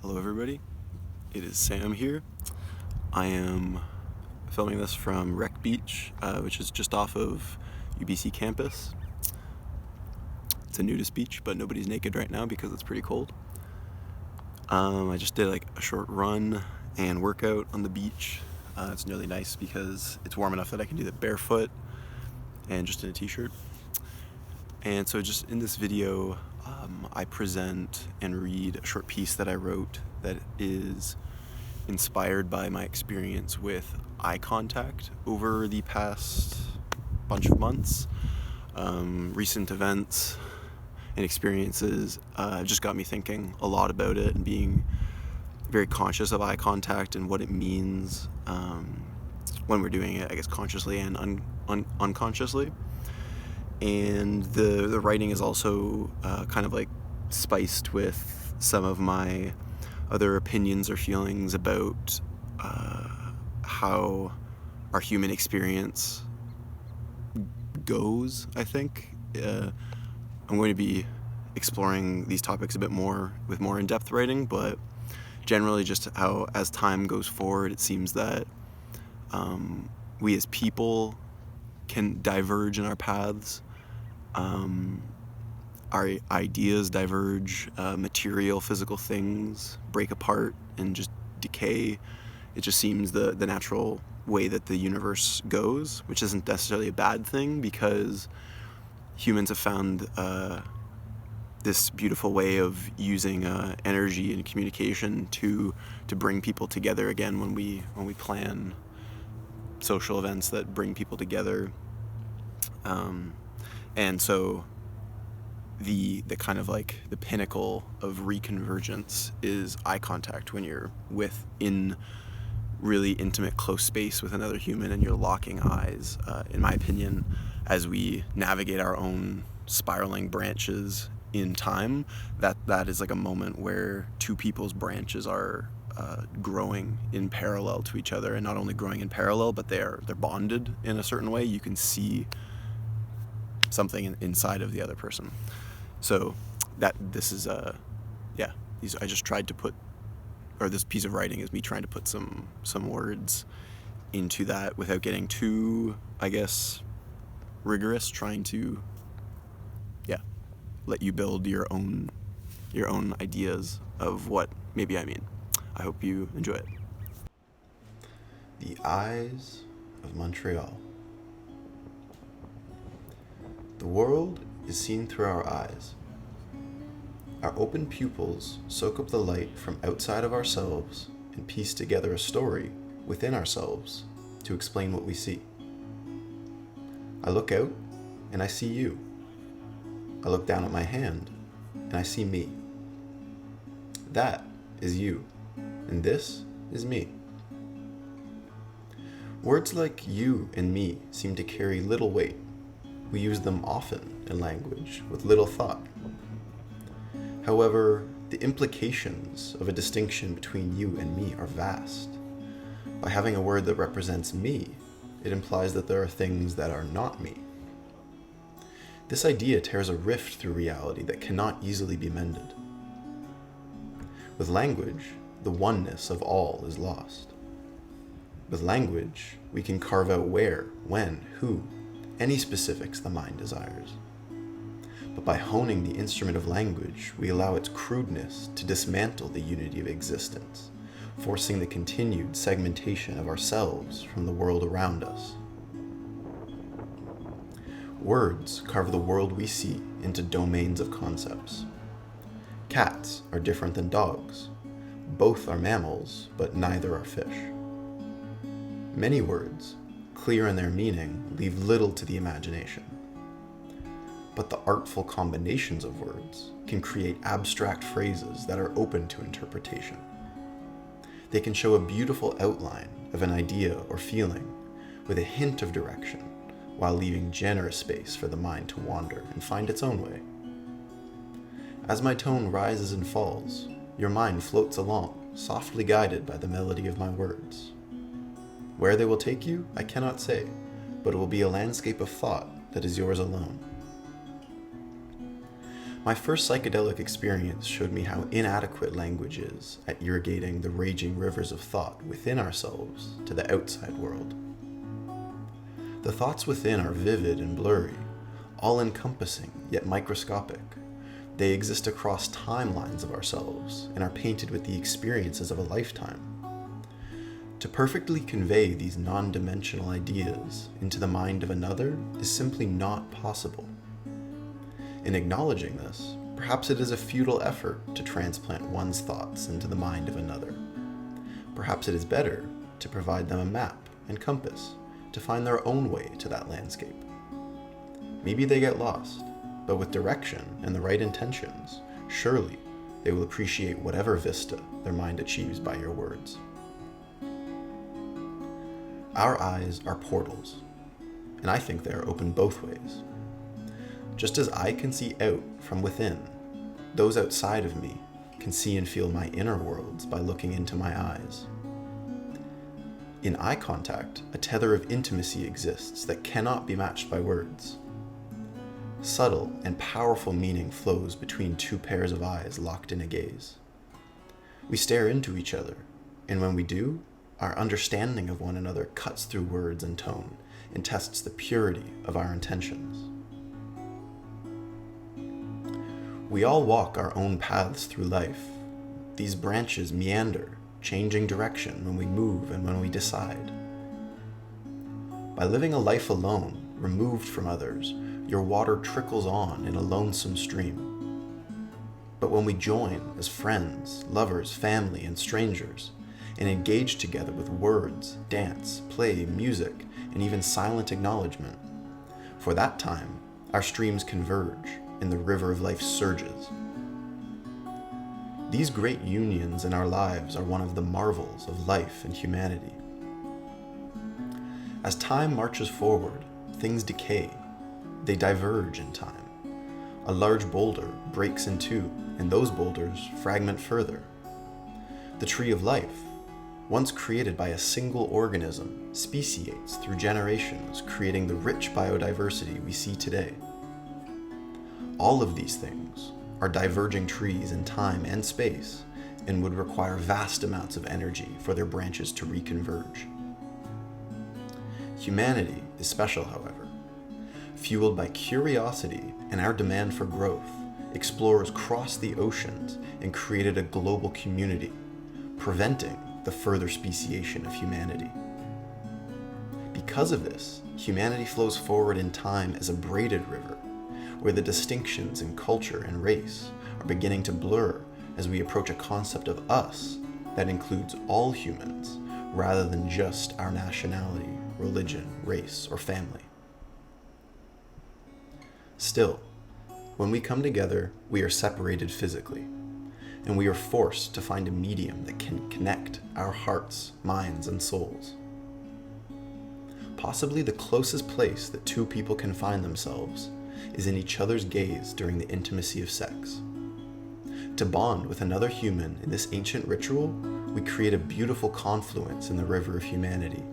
Hello everybody, it is Sam here. I am filming this from Wreck Beach, which is just off of UBC campus. It's a nudist beach, but nobody's naked right now because it's pretty cold. I just did a short run and workout on the beach. It's really nice because it's warm enough that I can do that barefoot and just in a t-shirt. And so just in this video, I present and read a short piece that I wrote that is inspired by my experience with eye contact over the past bunch of months. Recent events and experiences just got me thinking a lot about it and being very conscious of eye contact and what it means when we're doing it, I guess, consciously and unconsciously. And the writing is also kind of spiced with some of my other opinions or feelings about how our human experience goes, I think. I'm going to be exploring these topics a bit more with more in-depth writing, but generally just how, as time goes forward, it seems that we as people can diverge in our paths. Our ideas diverge, material, physical things break apart and just decay. It just seems the natural way that the universe goes, which isn't necessarily a bad thing because humans have found this beautiful way of using energy and communication to bring people together again when we plan social events that bring people together. And so the kind of the pinnacle of reconvergence is eye contact, when you're in really intimate, close space with another human and you're locking eyes. In my opinion, as we navigate our own spiraling branches in time, that is a moment where two people's branches are growing in parallel to each other, and not only growing in parallel, but they're bonded in a certain way. You can see something inside of the other person. So this is I just tried to put, or this piece of writing is me trying to put some words into that without getting too, I guess, rigorous, trying to let you build your own ideas of what maybe I mean. I hope you enjoy it. The Eyes of Montreal. The world is seen through our eyes. Our open pupils soak up the light from outside of ourselves and piece together a story within ourselves to explain what we see. I look out and I see you. I look down at my hand and I see me. That is you, and this is me. Words like you and me seem to carry little weight. We use them often in language with little thought. However, the implications of a distinction between you and me are vast. By having a word that represents me, it implies that there are things that are not me. This idea tears a rift through reality that cannot easily be mended. With language, the oneness of all is lost. With language, we can carve out where, when, who, any specifics the mind desires. But by honing the instrument of language, we allow its crudeness to dismantle the unity of existence, forcing the continued segmentation of ourselves from the world around us. Words carve the world we see into domains of concepts. Cats are different than dogs. Both are mammals, but neither are fish. Many words, clear in their meaning, leave little to the imagination. But the artful combinations of words can create abstract phrases that are open to interpretation. They can show a beautiful outline of an idea or feeling with a hint of direction, while leaving generous space for the mind to wander and find its own way. As my tone rises and falls, your mind floats along, softly guided by the melody of my words. Where they will take you, I cannot say, but it will be a landscape of thought that is yours alone. My first psychedelic experience showed me how inadequate language is at irrigating the raging rivers of thought within ourselves to the outside world. The thoughts within are vivid and blurry, all-encompassing yet microscopic. They exist across timelines of ourselves and are painted with the experiences of a lifetime. To perfectly convey these non-dimensional ideas into the mind of another is simply not possible. In acknowledging this, perhaps it is a futile effort to transplant one's thoughts into the mind of another. Perhaps it is better to provide them a map and compass to find their own way to that landscape. Maybe they get lost, but with direction and the right intentions, surely they will appreciate whatever vista their mind achieves by your words. Our eyes are portals, and I think they are open both ways. Just as I can see out from within, those outside of me can see and feel my inner worlds by looking into my eyes. In eye contact, a tether of intimacy exists that cannot be matched by words. Subtle and powerful meaning flows between two pairs of eyes locked in a gaze. We stare into each other, and when we do, our understanding of one another cuts through words and tone and tests the purity of our intentions. We all walk our own paths through life. These branches meander, changing direction when we move and when we decide. By living a life alone, removed from others, your water trickles on in a lonesome stream. But when we join as friends, lovers, family, and strangers, and engage together with words, dance, play, music, and even silent acknowledgement, for that time, our streams converge and the river of life surges. These great unions in our lives are one of the marvels of life and humanity. As time marches forward, things decay. They diverge in time. A large boulder breaks in two, and those boulders fragment further. The tree of life, once created by a single organism, speciates through generations, creating the rich biodiversity we see today. All of these things are diverging trees in time and space and would require vast amounts of energy for their branches to reconverge. Humanity is special, however. Fueled by curiosity and our demand for growth, explorers crossed the oceans and created a global community, preventing the further speciation of humanity. Because of this, humanity flows forward in time as a braided river, where the distinctions in culture and race are beginning to blur as we approach a concept of us that includes all humans rather than just our nationality, religion, race, or family. Still, when we come together, we are separated physically, and we are forced to find a medium that can connect our hearts, minds, and souls. Possibly the closest place that two people can find themselves is in each other's gaze during the intimacy of sex. To bond with another human in this ancient ritual, we create a beautiful confluence in the river of humanity,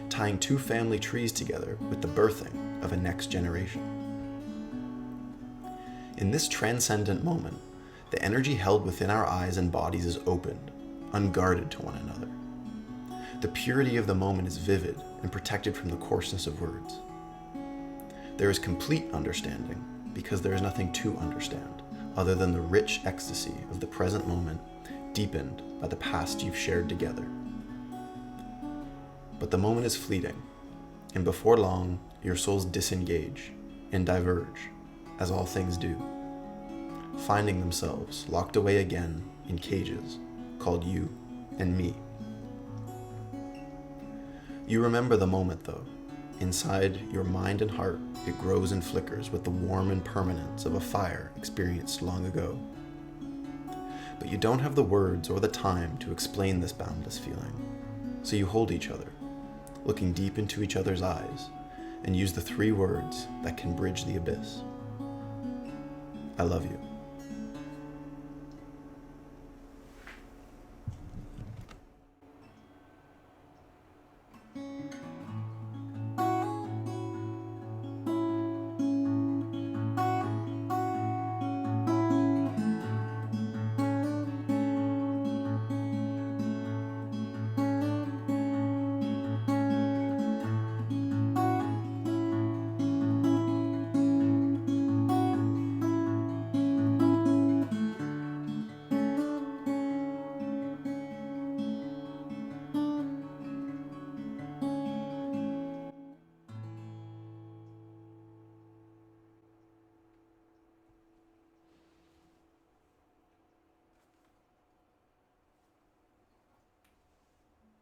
tying two family trees together with the birthing of a next generation. In this transcendent moment, the energy held within our eyes and bodies is opened, unguarded to one another. The purity of the moment is vivid and protected from the coarseness of words. There is complete understanding because there is nothing to understand other than the rich ecstasy of the present moment deepened by the past you've shared together. But the moment is fleeting, and before long, your souls disengage and diverge, as all things do, finding themselves locked away again in cages called you and me. You remember the moment though. Inside your mind and heart, it grows and flickers with the warm impermanence of a fire experienced long ago. But you don't have the words or the time to explain this boundless feeling, so you hold each other, looking deep into each other's eyes, and use the three words that can bridge the abyss. I love you.